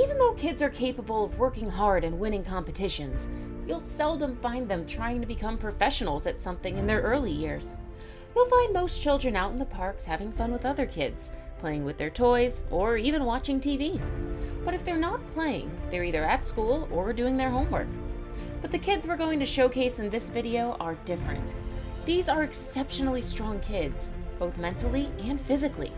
Even though kids are capable of working hard and winning competitions, you'll seldom find them trying to become professionals at something in their early years. You'll find most children out in the parks having fun with other kids, playing with their toys, or even watching TV. But if they're not playing, they're either at school or doing their homework. But the kids we're going to showcase in this video are different. These are exceptionally strong kids, both mentally and physically.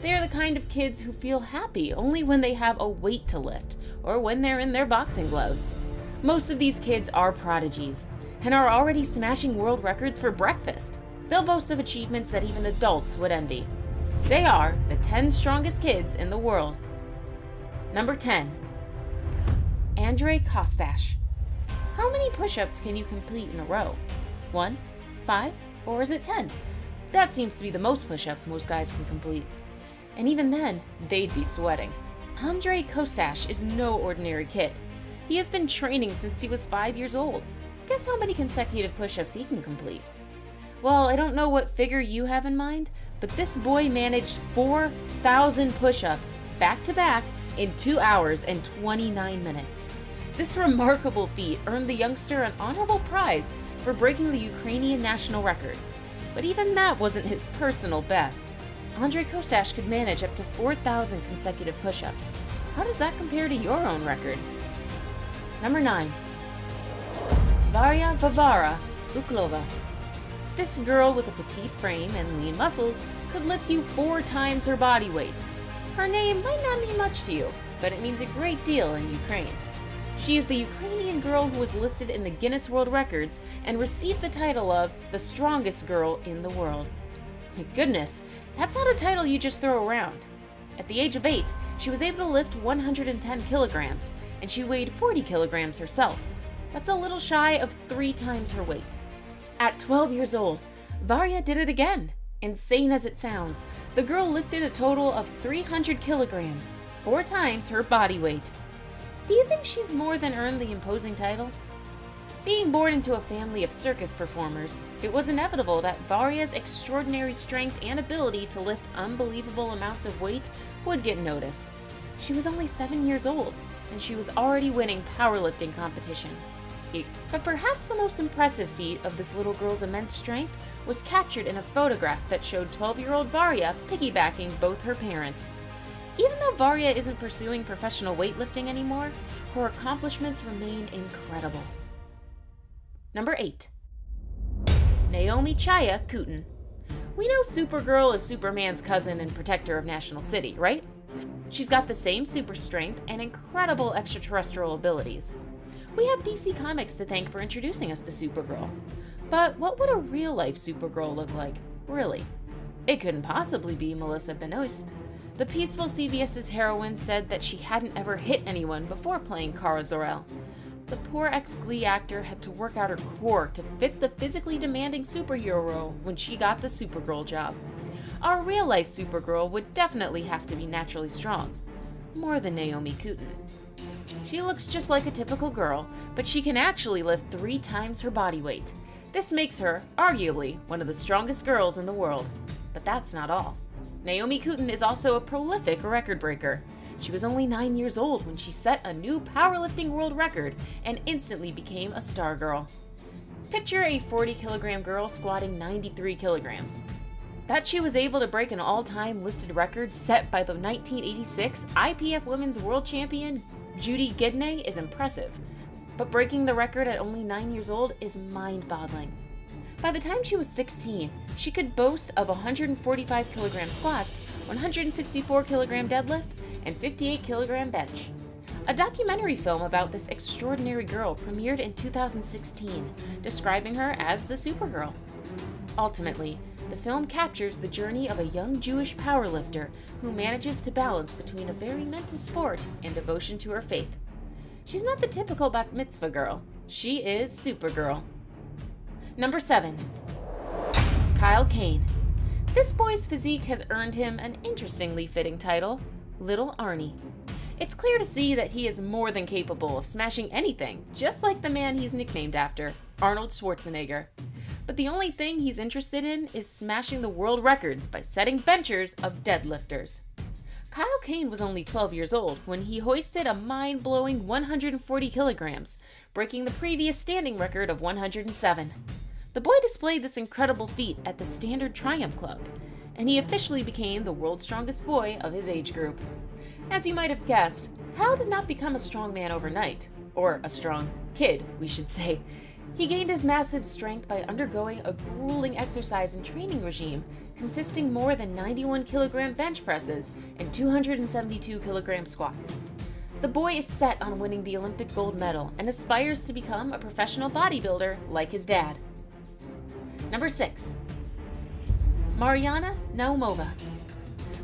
They are the kind of kids who feel happy only when they have a weight to lift, or when they're in their boxing gloves. Most of these kids are prodigies, and are already smashing world records for breakfast. They'll boast of achievements that even adults would envy. They are the 10 strongest kids in the world. Number 10. Andrei Kostash. How many push-ups can you complete in a row? 1, 5, or is it 10? That seems to be the most push-ups most guys can complete. And even then, they'd be sweating. Andrei Kostash is no ordinary kid. He has been training since he was 5 years old. Guess how many consecutive push-ups he can complete? Well, I don't know what figure you have in mind, but this boy managed 4,000 push-ups back-to-back in 2 hours and 29 minutes. This remarkable feat earned the youngster an honorable prize for breaking the Ukrainian national record. But even that wasn't his personal best. Andrei Kostash could manage up to 4,000 consecutive push-ups. How does that compare to your own record? Number 9. Varya Vavara Uklova. This girl with a petite frame and lean muscles could lift you 4 times her body weight. Her name might not mean much to you, but it means a great deal in Ukraine. She is the Ukrainian girl who was listed in the Guinness World Records and received the title of the strongest girl in the world. My goodness, that's not a title you just throw around. At the age of 8, she was able to lift 110 kilograms, and she weighed 40 kilograms herself. That's a little shy of 3 times her weight. At 12 years old, Varya did it again. Insane as it sounds, the girl lifted a total of 300 kilograms, 4 times her body weight. Do you think she's more than earned the imposing title? Being born into a family of circus performers, it was inevitable that Varya's extraordinary strength and ability to lift unbelievable amounts of weight would get noticed. She was only 7 years old, and she was already winning powerlifting competitions. But perhaps the most impressive feat of this little girl's immense strength was captured in a photograph that showed 12-year-old Varya piggybacking both her parents. Even though Varya isn't pursuing professional weightlifting anymore, her accomplishments remain incredible. Number 8. Naomi Chaya Kutin. We know Supergirl is Superman's cousin and protector of National City, right? She's got the same super strength and incredible extraterrestrial abilities. We have DC Comics to thank for introducing us to Supergirl. But what would a real-life Supergirl look like, really? It couldn't possibly be Melissa Benoist. The peaceful CBS's heroine said that she hadn't ever hit anyone before playing Kara Zor-El. The poor ex-Glee actor had to work out her core to fit the physically demanding superhero role when she got the Supergirl job. Our real-life Supergirl would definitely have to be naturally strong. More than Naomi Kutin. She looks just like a typical girl, but she can actually lift 3 times her body weight. This makes her, arguably, one of the strongest girls in the world. But that's not all. Naomi Kutin is also a prolific record breaker. She was only 9 years old when she set a new powerlifting world record and instantly became a star girl. Picture a 40-kilogram girl squatting 93 kilograms. That she was able to break an all-time listed record set by the 1986 IPF Women's World Champion Judy Gidney is impressive, but breaking the record at only 9 years old is mind-boggling. By the time she was 16, she could boast of 145 kilogram squats, 164 kilogram deadlift, and 58 kilogram bench. A documentary film about this extraordinary girl premiered in 2016, describing her as the Supergirl. Ultimately, the film captures the journey of a young Jewish powerlifter who manages to balance between a very mental sport and devotion to her faith. She's not the typical bat mitzvah girl. She is Supergirl. Number 7. Kyle Kane. This boy's physique has earned him an interestingly fitting title, Little Arnie. It's clear to see that he is more than capable of smashing anything, just like the man he's nicknamed after, Arnold Schwarzenegger. But the only thing he's interested in is smashing the world records by setting benchers of deadlifters. Kyle Kane was only 12 years old when he hoisted a mind-blowing 140 kilograms, breaking the previous standing record of 107. The boy displayed this incredible feat at the Standard Triumph Club, and he officially became the world's strongest boy of his age group. As you might have guessed, Kyle did not become a strong man overnight, or a strong kid, we should say. He gained his massive strength by undergoing a grueling exercise and training regime consisting more than 91 kilogram bench presses and 272 kilogram squats. The boy is set on winning the Olympic gold medal and aspires to become a professional bodybuilder like his dad. Number 6. Mariana Naumova.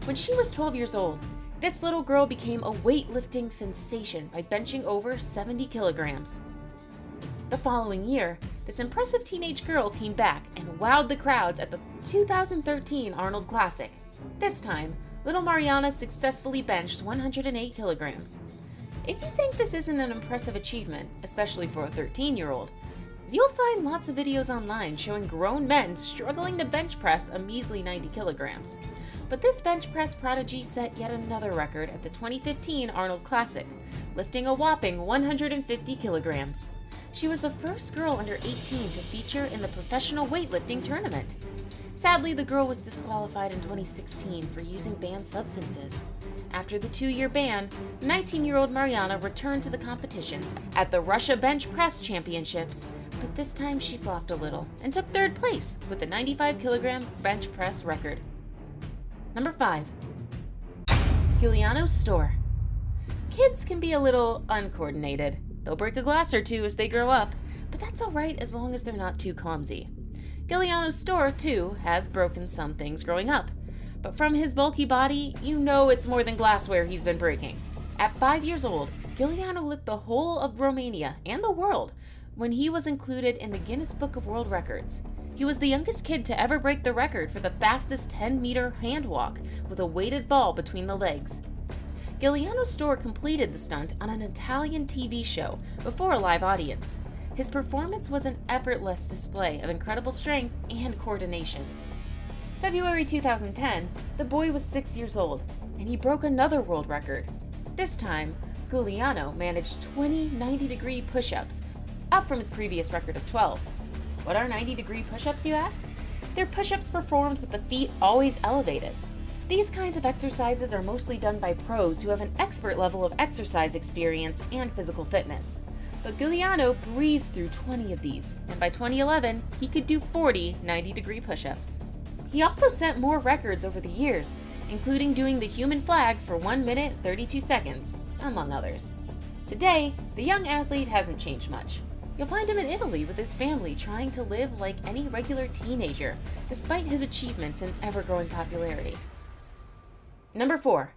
When she was 12 years old, this little girl became a weightlifting sensation by benching over 70 kilograms. The following year, this impressive teenage girl came back and wowed the crowds at the 2013 Arnold Classic. This time, little Mariana successfully benched 108 kilograms. If you think this isn't an impressive achievement, especially for a 13-year-old, you'll find lots of videos online showing grown men struggling to bench press a measly 90 kilograms. But this bench press prodigy set yet another record at the 2015 Arnold Classic, lifting a whopping 150 kilograms. She was the first girl under 18 to feature in the professional weightlifting tournament. Sadly, the girl was disqualified in 2016 for using banned substances. After the 2-year ban, 19-year-old Mariana returned to the competitions at the Russia Bench Press Championships, but this time she flopped a little and took 3rd place with the 95 kilogram bench press record. Number 5. Giuliano's store. Kids can be a little uncoordinated. They'll break a glass or two as they grow up, but that's alright as long as they're not too clumsy. Giuliano's store, too, has broken some things growing up, but from his bulky body, you know it's more than glassware he's been breaking. At 5 years old, Giuliano lit the whole of Romania and the world when he was included in the Guinness Book of World Records. He was the youngest kid to ever break the record for the fastest 10-meter hand walk with a weighted ball between the legs. Giuliano's store completed the stunt on an Italian TV show before a live audience. His performance was an effortless display of incredible strength and coordination. February 2010, the boy was 6 years old, and he broke another world record. This time, Giuliano managed 20 90-degree push-ups, up from his previous record of 12. What are 90-degree push-ups, you ask? They're push-ups performed with the feet always elevated. These kinds of exercises are mostly done by pros who have an expert level of exercise experience and physical fitness. But Giuliano breezed through 20 of these, and by 2011, he could do 40 90-degree push-ups. He also set more records over the years, including doing the human flag for 1 minute 32 seconds, among others. Today, the young athlete hasn't changed much. You'll find him in Italy with his family trying to live like any regular teenager, despite his achievements and ever-growing popularity. Number 4.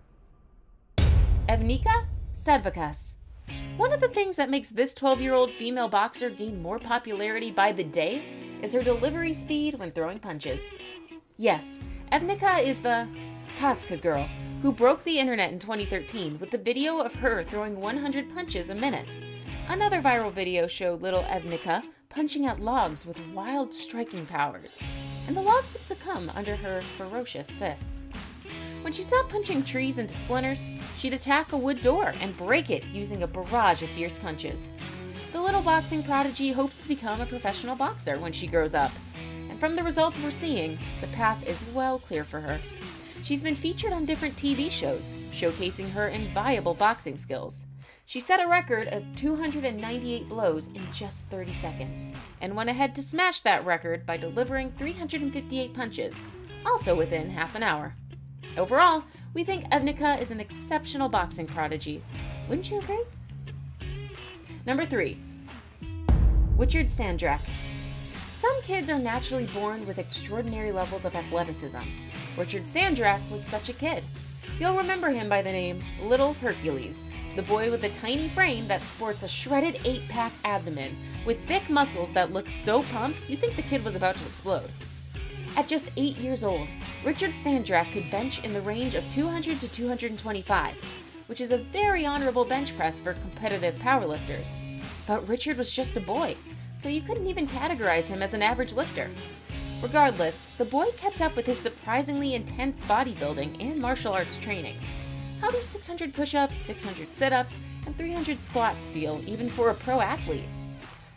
Evnika Sadvakas. One of the things that makes this 12-year-old female boxer gain more popularity by the day is her delivery speed when throwing punches. Yes, Evnika is the Kaska girl who broke the internet in 2013 with the video of her throwing 100 punches a minute. Another viral video showed little Evnika punching at logs with wild striking powers, and the logs would succumb under her ferocious fists. When she's not punching trees into splinters, she'd attack a wood door and break it using a barrage of fierce punches. The little boxing prodigy hopes to become a professional boxer when she grows up, and from the results we're seeing, the path is well clear for her. She's been featured on different TV shows, showcasing her inviolable boxing skills. She set a record of 298 blows in just 30 seconds, and went ahead to smash that record by delivering 358 punches, also within half an hour. Overall, we think Evnika is an exceptional boxing prodigy. Wouldn't you agree? Number 3. Richard Sandrak. Some kids are naturally born with extraordinary levels of athleticism. Richard Sandrak was such a kid. You'll remember him by the name Little Hercules, the boy with a tiny frame that sports a shredded 8-pack abdomen with thick muscles that look so pumped you'd think the kid was about to explode. At just 8 years old, Richard Sandrak could bench in the range of 200 to 225, which is a very honorable bench press for competitive powerlifters. But Richard was just a boy, so you couldn't even categorize him as an average lifter. Regardless, the boy kept up with his surprisingly intense bodybuilding and martial arts training. How do 600 push-ups, 600 sit-ups, and 300 squats feel, even for a pro athlete?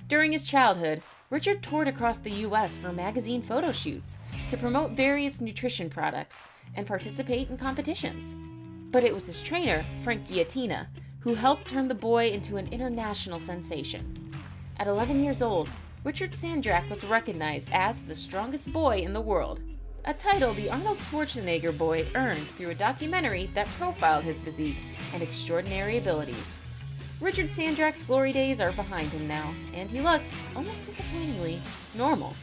During his childhood, Richard toured across the US for magazine photo shoots to promote various nutrition products and participate in competitions. But it was his trainer, Frank Giattina, who helped turn the boy into an international sensation. At 11 years old, Richard Sandrak was recognized as the strongest boy in the world, a title the Arnold Schwarzenegger boy earned through a documentary that profiled his physique and extraordinary abilities. Richard Sandrak's glory days are behind him now, and he looks, almost disappointingly, normal.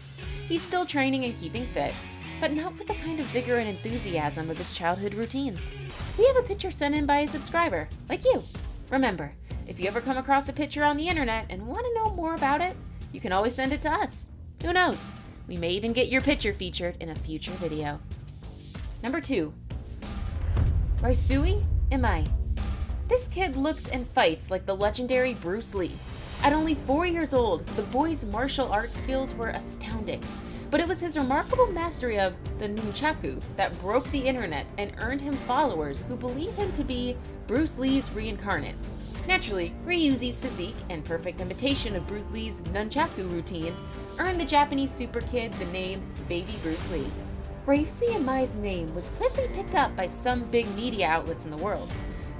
He's still training and keeping fit, but not with the kind of vigor and enthusiasm of his childhood routines. We have a picture sent in by a subscriber, like you. Remember, if you ever come across a picture on the internet and want to know more about it, you can always send it to us. Who knows? We may even get your picture featured in a future video. Number 2. Raisui Imai. This kid looks and fights like the legendary Bruce Lee. At only 4 years old, the boy's martial arts skills were astounding. But it was his remarkable mastery of the nunchaku that broke the internet and earned him followers who believe him to be Bruce Lee's reincarnate. Naturally, Ryuzi's physique and perfect imitation of Bruce Lee's nunchaku routine earned the Japanese super kid the name Baby Bruce Lee. Ryuzi Imai's name was quickly picked up by some big media outlets in the world.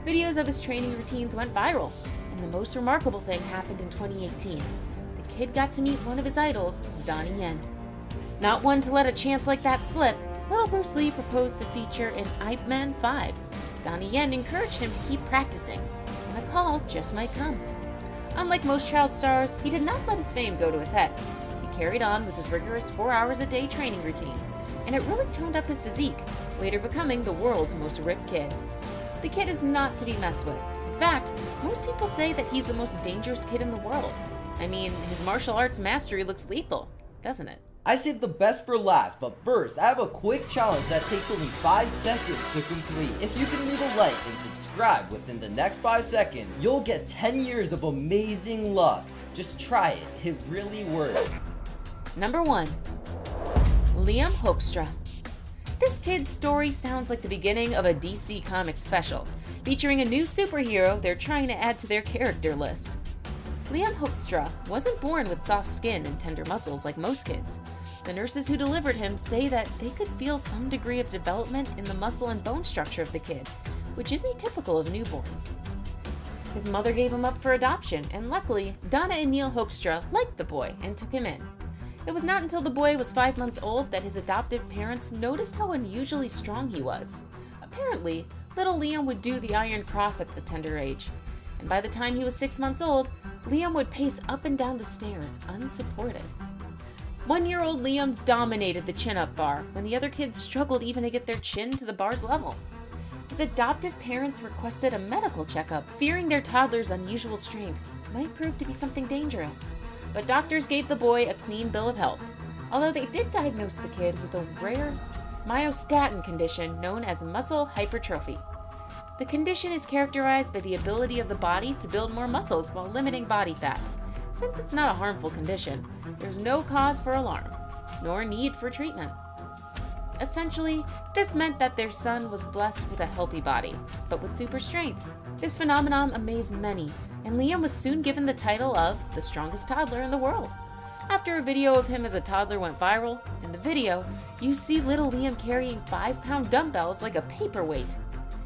Videos of his training routines went viral, and the most remarkable thing happened in 2018. The kid got to meet one of his idols, Donnie Yen. Not one to let a chance like that slip, little Bruce Lee proposed to feature in Ip Man 5. Donnie Yen encouraged him to keep practicing, and a call just might come. Unlike most child stars, he did not let his fame go to his head. He carried on with his rigorous 4 hours a day training routine, and it really toned up his physique, later becoming the world's most ripped kid. The kid is not to be messed with. In fact, most people say that he's the most dangerous kid in the world. I mean, his martial arts mastery looks lethal, doesn't it? I saved the best for last, but first, I have a quick challenge that takes only 5 seconds to complete. If you can leave a like and subscribe within the next 5 seconds, you'll get 10 years of amazing luck. Just try it, it really works. Number 1. Liam Hoekstra. This kid's story sounds like the beginning of a DC Comics special, featuring a new superhero they're trying to add to their character list. Liam Hoekstra wasn't born with soft skin and tender muscles like most kids. The nurses who delivered him say that they could feel some degree of development in the muscle and bone structure of the kid, which isn't typical of newborns. His mother gave him up for adoption, and luckily, Donna and Neil Hoekstra liked the boy and took him in. It was not until the boy was 5 months old that his adoptive parents noticed how unusually strong he was. Apparently, little Liam would do the Iron Cross at the tender age, and by the time he was 6 months old, Liam would pace up and down the stairs unsupported. 1-year-old Liam dominated the chin-up bar when the other kids struggled even to get their chin to the bar's level. His adoptive parents requested a medical checkup, fearing their toddler's unusual strength might prove to be something dangerous. But doctors gave the boy a clean bill of health, although they did diagnose the kid with a rare myostatin condition known as muscle hypertrophy. The condition is characterized by the ability of the body to build more muscles while limiting body fat. Since it's not a harmful condition, there's no cause for alarm, nor need for treatment. Essentially, this meant that their son was blessed with a healthy body, but with super strength. This phenomenon amazed many, and Liam was soon given the title of the strongest toddler in the world. After a video of him as a toddler went viral, in the video, you see little Liam carrying 5-pound dumbbells like a paperweight.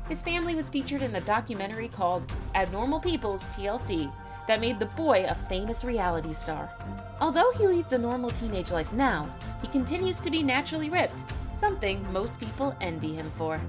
His family was featured in a documentary called Abnormal People's TLC that made the boy a famous reality star. Although he leads a normal teenage life now, he continues to be naturally ripped, something most people envy him for.